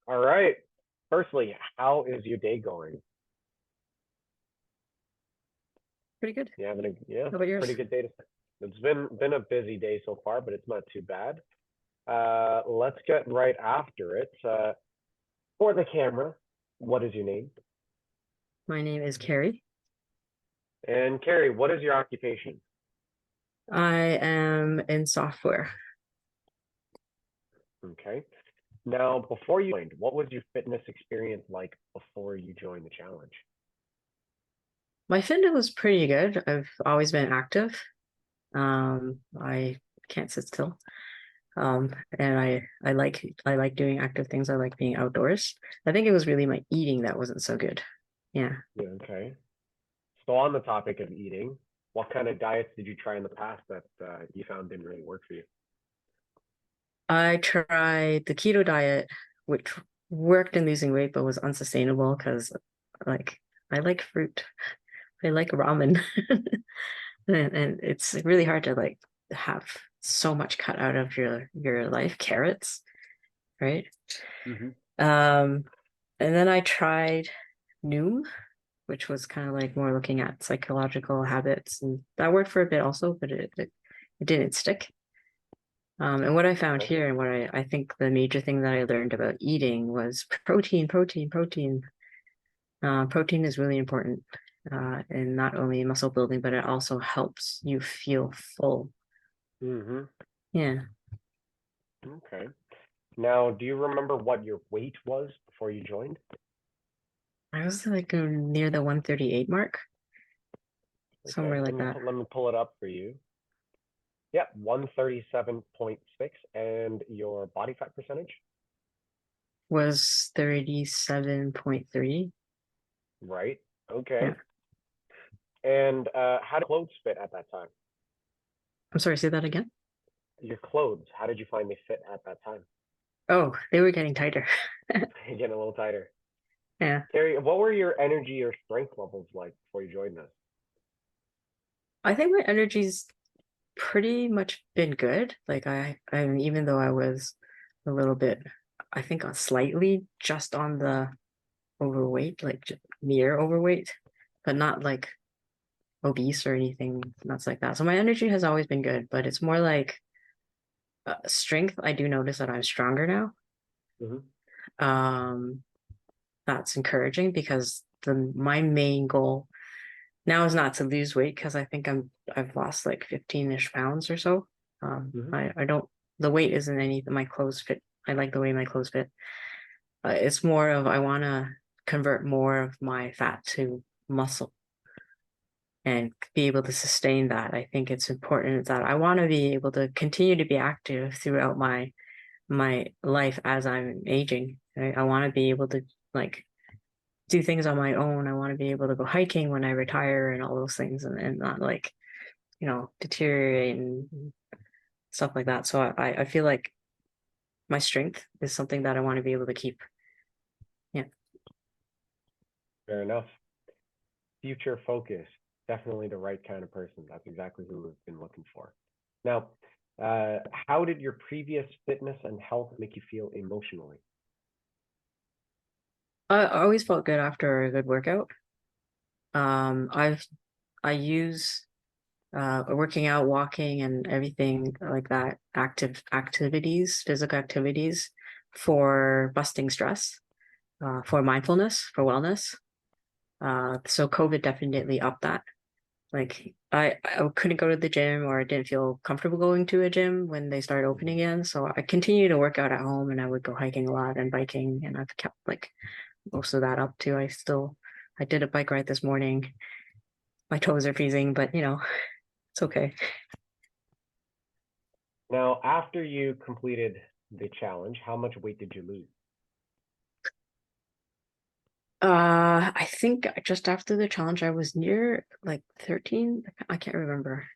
All right. Firstly, how is your day going? Pretty good. You having a yeah, How about yours? pretty good day to It's been a busy day so far, but it's not too bad. Let's get right after it. For the camera, what is your name? My name is Carrie. And Carrie, what is your occupation? I am in software. Okay. Now, before you joined, what was your fitness experience like before you joined the challenge? My fitness was pretty good. I've always been active. I can't sit still. And I like doing active things. I like being outdoors. I think it was really my eating that wasn't so good. Yeah. Yeah, okay. So on the topic of eating, what kind of diets did you try in the past that you found didn't really work for you? I tried the keto diet, which worked in losing weight, but was unsustainable because like I like fruit. I like ramen. And it's really hard to like have so much cut out of your life, carrots, right? Hmm. Um, and then I tried Noom, which was kind of like more looking at psychological habits, and that worked for a bit also, but it didn't stick. And what I found Okay. here, and what I think the major thing that I learned about eating was protein, protein, protein. Protein is really important, in not only muscle building, but it also helps you feel full. Hmm. Yeah. Okay. Now, do you remember what your weight was before you joined? I was like near the 138 mark, Okay, somewhere like that. let me pull it up for you. Yep, 137.6, and your body fat percentage? Was 37.3. Right. Yeah. Okay. And how did clothes fit at that time? I'm sorry, say that again. Your clothes, how did you find they fit at that time? Oh, they were getting tighter. Getting a little tighter. Yeah. Carrie, what were your energy or strength levels like before you joined us? I think my energy's pretty much been good. Like even though I was a little bit, I think slightly just on the overweight, like near overweight, but not like obese or anything nuts like that. So my energy has always been good, but it's more like strength. I do notice that I'm stronger now. Hmm. Um, that's encouraging because the my main goal now is not to lose weight because I think I've lost like 15-ish pounds or so. Hmm. I don't the weight isn't anything. My clothes fit. I like the way my clothes fit. It's more of I want to convert more of my fat to muscle and be able to sustain that. I think it's important that I want to be able to continue to be active throughout my life as I'm aging. I want to be able to like do things on my own. I want to be able to go hiking when I retire and all those things and not like, deteriorate and stuff like that. So I feel like my strength is something that I want to be able to keep. Yeah. Fair enough. Future focus, definitely the right kind of person. That's exactly who we've been looking for. Now, how did your previous fitness and health make you feel emotionally? I always felt good after a good workout. I use working out, walking, and everything like that, physical activities for busting stress, for mindfulness, for wellness. So COVID definitely upped that. Like I couldn't go to the gym or I didn't feel comfortable going to a gym when they started opening again. So I continued to work out at home and I would go hiking a lot and biking and I've kept like most of that up too. I did a bike ride this morning. My toes are freezing, but it's okay. Now, after you completed the challenge, how much weight did you lose? I think just after the challenge, I was near like 13. I can't remember.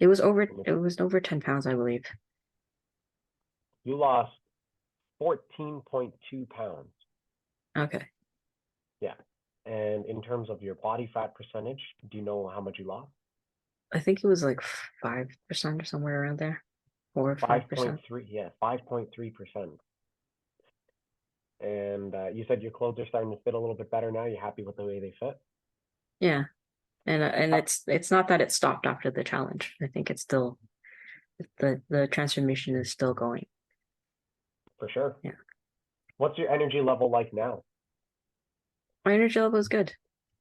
It was over 10 pounds, I believe. You lost 14.2 pounds. Okay. Yeah. And in terms of your body fat percentage, do you know how much you lost? I think it was like 5% or somewhere around there. 4 or 5%. 5.3, yeah, 5.3%. And you said your clothes are starting to fit a little bit better now. You happy with the way they fit? Yeah. And Uh, it's not that it stopped after the challenge. I think it's still the transformation is still going. for sure. Yeah. What's your energy level like now? My energy level is good.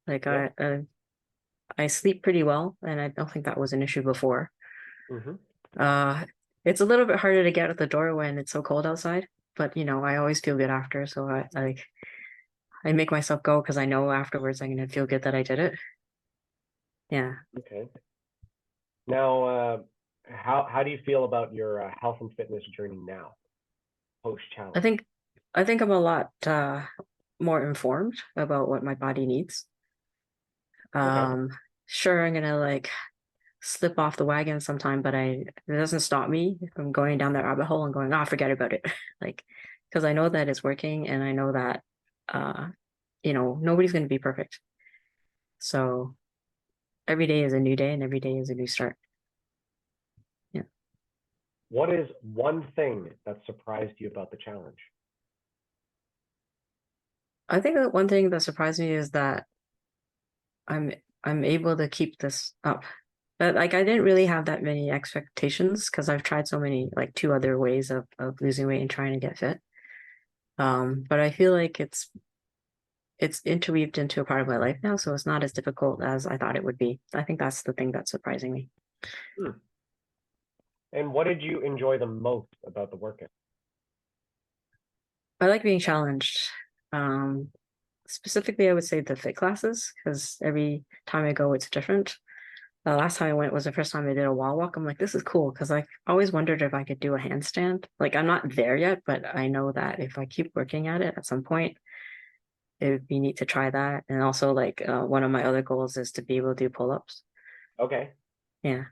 Like Yeah. I sleep pretty well, and I don't think that was an issue before. Mm-hmm. Uh, it's a little bit harder to get out the door when it's so cold outside, but I always feel good after. So I make myself go because I know afterwards I'm gonna feel good that I did it. Yeah. Okay. Now, how do you feel about your health and fitness journey now, post I challenge? think I think I'm a lot more informed about what my body needs. Okay. Um, sure, I'm gonna like slip off the wagon sometime, but it doesn't stop me from going down that rabbit hole and going, oh, forget about it. Like, because I know that it's working and I know that uh, nobody's gonna be perfect. So every day is a new day and every day is a new start. Yeah. What is one thing that surprised you about the challenge? I think that one thing that surprised me is that I'm I'm able to keep this up. But like I didn't really have that many expectations because I've tried so many like two other ways of losing weight and trying to get fit. But I feel like it's interweaved into a part of my life now, so it's not as difficult as I thought it would be. I think that's the thing that's surprising me. Hmm. And what did you enjoy the most about the workout? I like being challenged. Um, Specifically, I would say the fit classes because every time I go, it's different. The last time I went was the first time I did a wall walk. I'm like, this is cool because I always wondered if I could do a handstand. Like, I'm not there yet, but I know that if I keep working at it at some point, it would be neat to try that. And also, like, one of my other goals is to be able to do pull ups. Okay, Yeah.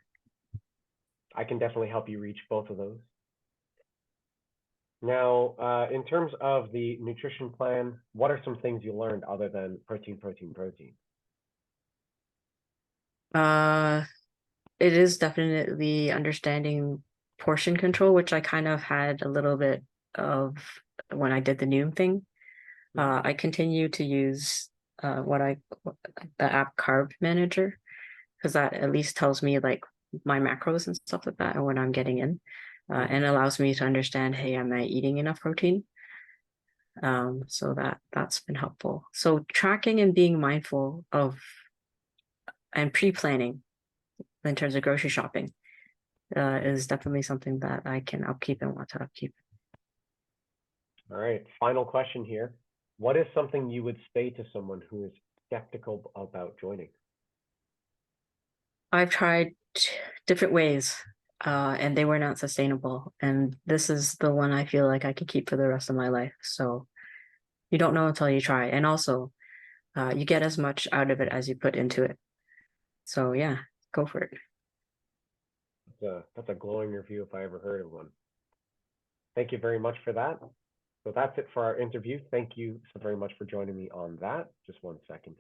I can definitely help you reach both of those. Now, in terms of the nutrition plan, what are some things you learned other than protein, protein, protein? Uh, it is definitely understanding portion control, which I kind of had a little bit of when I did the Noom thing. Mm-hmm. I continue to use the app Carb Manager because that at least tells me like my macros and stuff like that and what I'm getting in, Mm-hmm. and allows me to understand, hey, am I eating enough protein? So that's been helpful. So tracking and being mindful of and pre-planning in terms of grocery shopping is definitely something that I can upkeep and want to upkeep. All right, final question here. What is something you would say to someone who is skeptical about joining? I've tried different ways, and they were not sustainable. And this is the one I feel like I can keep for the rest of my life. So you don't know until you try. And also, you get as much out of it as you put into it. So yeah, go for it. That's a glowing review if I ever heard of one. Thank you very much for that. So that's it for our interview. Thank you so very much for joining me on that. Just one second here.